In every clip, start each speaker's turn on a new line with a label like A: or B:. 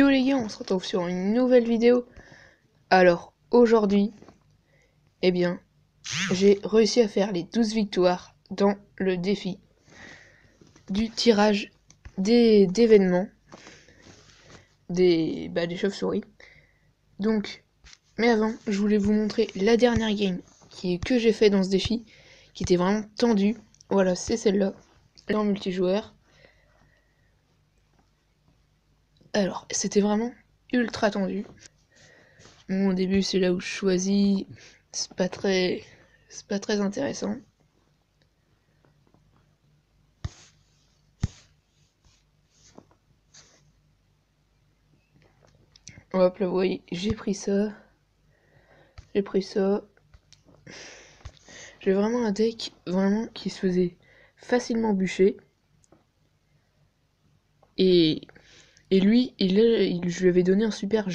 A: Yo les gars, on se retrouve sur une nouvelle vidéo. Alors aujourd'hui, eh bien, j'ai réussi à faire les 12 victoires dans le défi du tirage d'événements des chauves-souris. Donc, mais avant, je voulais vous montrer la dernière game que j'ai fait dans ce défi, qui était vraiment tendue. Voilà, c'est celle-là, en multijoueur. Alors, c'était vraiment ultra tendu. Bon, au début, c'est là où je choisis. C'est pas très intéressant. Hop là, vous voyez, j'ai pris ça. J'ai vraiment un deck vraiment qui se faisait facilement bûcher. Et lui, je lui avais donné un super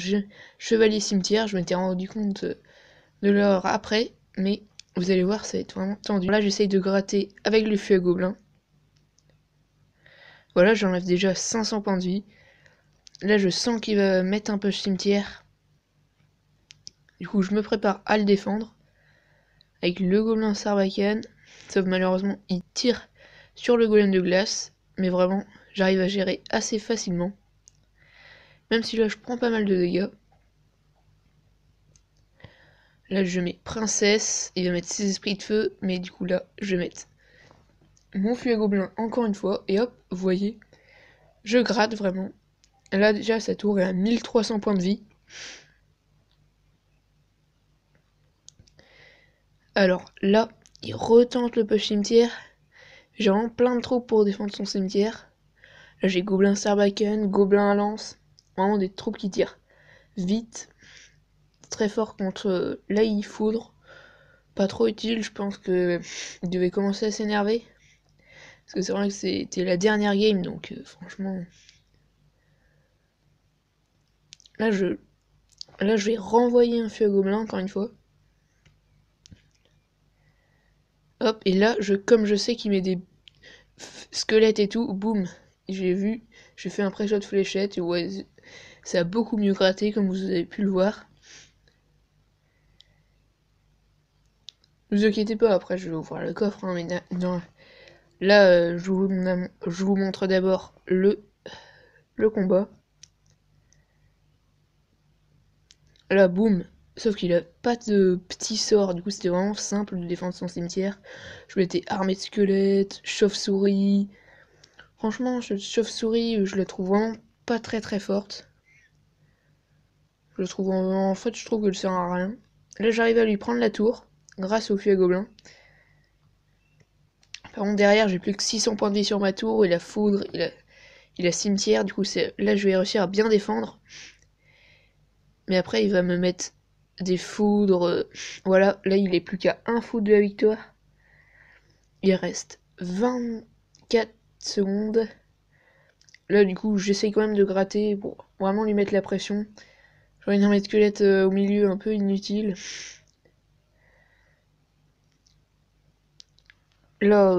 A: chevalier cimetière. Je m'étais rendu compte de l'heure après, mais vous allez voir, ça va être vraiment tendu. Là, j'essaye de gratter avec le feu à gobelin. Voilà, j'enlève déjà 500 points de vie. Là, je sens qu'il va mettre un peu cimetière. Du coup, je me prépare à le défendre avec le gobelin Sarbacane. Sauf malheureusement, il tire sur le golem de glace. Mais vraiment, j'arrive à gérer assez facilement. Même si là, je prends pas mal de dégâts. Là, je mets princesse. Il va mettre ses esprits de feu. Mais du coup, là, je vais mettre mon feu à gobelin encore une fois. Et hop, vous voyez, je gratte vraiment. Là, déjà, sa tour est à 1300 points de vie. Alors là, il retente le push cimetière. J'ai vraiment plein de troupes pour défendre son cimetière. Là, j'ai gobelin Sarbacane, gobelin à lance. Vraiment des troupes qui tirent vite. Très fort contre l'AI foudre. Pas trop utile, je pense que il devait commencer à s'énerver. Parce que c'est vrai que c'était la dernière game, donc franchement. Là, je vais renvoyer un feu à gobelin encore une fois. Hop, et là, comme je sais qu'il met des squelettes et tout, boum, j'ai vu, j'ai fait un pré-shot fléchette, et ouais, ça a beaucoup mieux gratté, comme vous avez pu le voir. Ne vous inquiétez pas, après je vais ouvrir le coffre, hein, mais là, je vous montre d'abord le combat. Là, boum, sauf qu'il a pas de petit sort, du coup c'était vraiment simple de défendre son cimetière. Je m'étais armé de squelettes, chauve-souris. Franchement, cette chauve-souris, je la trouve vraiment pas très forte. Je trouve en fait, je trouve qu'elle sert à rien. Là, j'arrive à lui prendre la tour grâce au feu à gobelin. Par contre, derrière, j'ai plus que 600 points de vie sur ma tour. Il a foudre, il a cimetière. Du coup, là, je vais réussir à bien défendre. Mais après, il va me mettre des foudres. Voilà, là, il est plus qu'à un foudre de la victoire. Il reste 24 secondes. Là, du coup, j'essaye quand même de gratter pour vraiment lui mettre la pression. J'aurais une armée de squelettes au milieu un peu inutile. Là,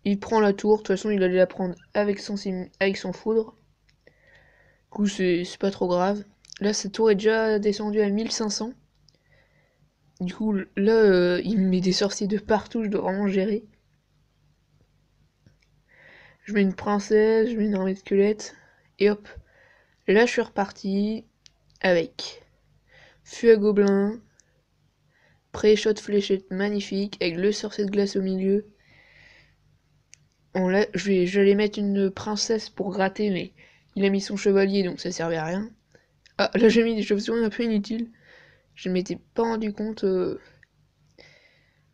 A: il prend la tour. De toute façon, il allait la prendre avec son foudre. Du coup, c'est pas trop grave. Là, cette tour est déjà descendue à 1500. Du coup, là, il me met des sorciers de partout. Je dois vraiment gérer. Je mets une princesse, je mets une armée de squelettes. Et hop. Là, je suis reparti avec feu à gobelin, pré-shot fléchette magnifique, avec le sorcier de glace au milieu. Bon, là, j'allais mettre une princesse pour gratter, mais il a mis son chevalier, donc ça servait à rien. Ah, là, j'ai mis des chauves-souris un peu inutiles. Je ne m'étais pas rendu compte.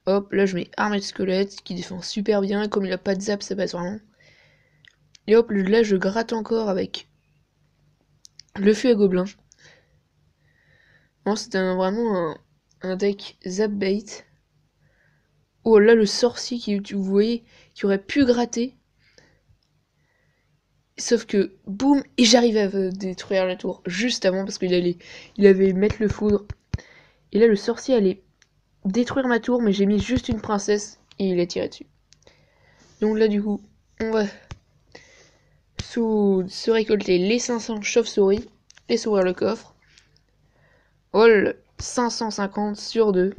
A: Hop, là, je mets armée de squelette qui défend super bien. Comme il a pas de zap, ça passe vraiment. Et hop, là, je gratte encore avec le feu à gobelin. Bon, c'était vraiment un deck zap bait. Oh là, le sorcier vous voyez, qui aurait pu gratter. Sauf que, boum, et j'arrivais à détruire la tour juste avant parce qu'il avait mettre le foudre. Et là, le sorcier allait détruire ma tour, mais j'ai mis juste une princesse et il a tiré dessus. Donc là, du coup, on va se récolter les 500 chauves-souris et s'ouvrir le coffre. Roll 550 sur 2.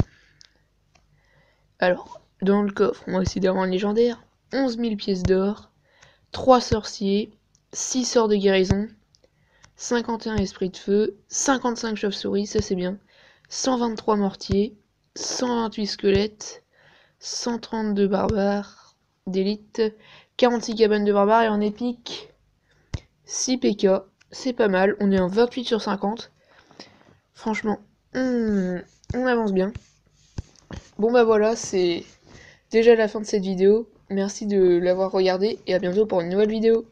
A: Alors, dans le coffre, on va essayer d'avoir un légendaire. 11 000 pièces d'or, 3 sorciers, 6 sorts de guérison, 51 esprits de feu, 55 chauves-souris, ça c'est bien, 123 mortiers, 128 squelettes, 132 barbares d'élite, 46 cabanes de barbares et en épique 6 PK, c'est pas mal, on est en 28 sur 50. Franchement, on avance bien. Bon bah voilà, c'est déjà la fin de cette vidéo. Merci de l'avoir regardé et à bientôt pour une nouvelle vidéo.